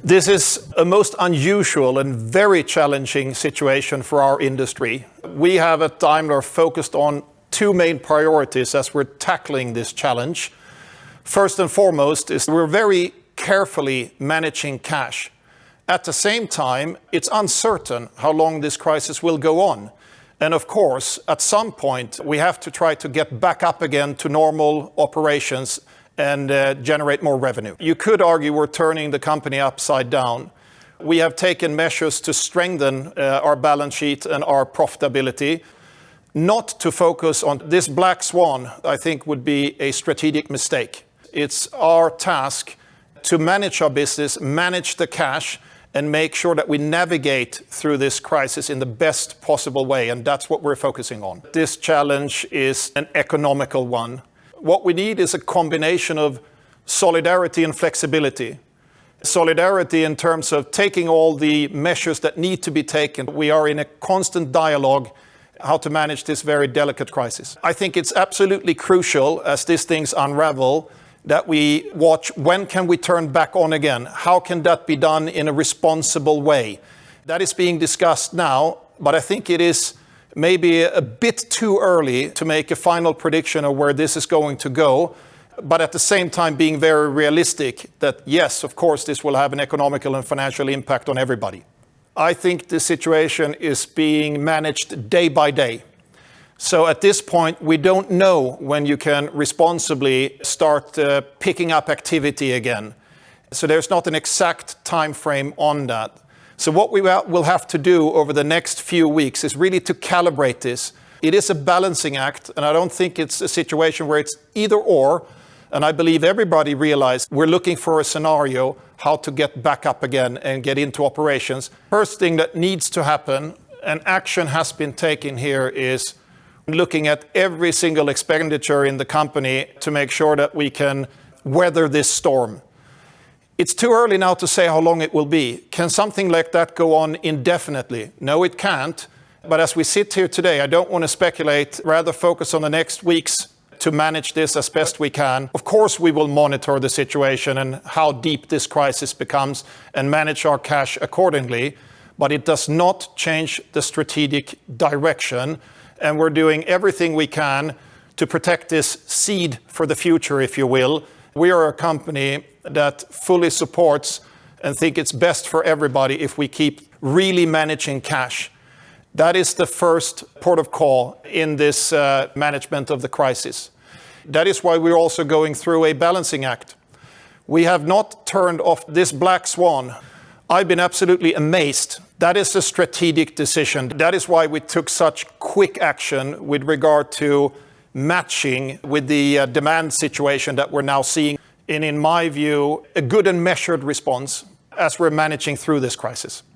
This is a most unusual and very challenging situation for our industry. We have at Daimler focused on two main priorities as we're tackling this challenge. First and foremost is we're very carefully managing cash. At the same time, it's uncertain how long this crisis will go on. And of course, at some point, we have to try to get back up again to normal operations and generate more revenue. You could argue we're turning the company upside down. We have taken measures to strengthen our balance sheet and our profitability. Not to focus on this black swan, I think, would be a strategic mistake. It's our task to manage our business, manage the cash, and make sure that we navigate through this crisis in the best possible way, and that's what we're focusing on. This challenge is an economical one. What we need is a combination of solidarity and flexibility. Solidarity in terms of taking all the measures that need to be taken. We are in a constant dialogue how to manage this very delicate crisis. I think it's absolutely crucial as these things unravel that we watch when can we turn back on again? How can that be done in a responsible way? That is being discussed now, but I think it is maybe a bit too early to make a final prediction of where this is going to go, but at the same time being very realistic that yes, of course, this will have an economical and financial impact on everybody. I think the situation is being managed day by day. So at this point, we don't know when you can responsibly start picking up activity again. So there's not an exact time frame on that. So what we will have to do over the next few weeks is really to calibrate this. It is a balancing act, and I don't think it's a situation where it's either or. And I believe everybody realized we're looking for a scenario how to get back up again and get into operations. First thing that needs to happen, and action has been taken here, is looking at every single expenditure in the company to make sure that we can weather this storm. It's too early now to say how long it will be. Can something like that go on indefinitely? No, it can't. But as we sit here today, I don't want to speculate, rather focus on the next weeks to manage this as best we can. Of course, we will monitor the situation and how deep this crisis becomes and manage our cash accordingly. But it does not change the strategic direction. And we're doing everything we can to protect this seed for the future, if you will. We are a company that fully supports and think it's best for everybody if we keep really managing cash. That is the first port of call in this management of the crisis. That is why we're also going through a balancing act. We have not turned off this black swan. I've been absolutely amazed. That is a strategic decision. That is why we took such quick action with regard to matching with the demand situation that we're now seeing. And in my view, a good and measured response as we're managing through this crisis.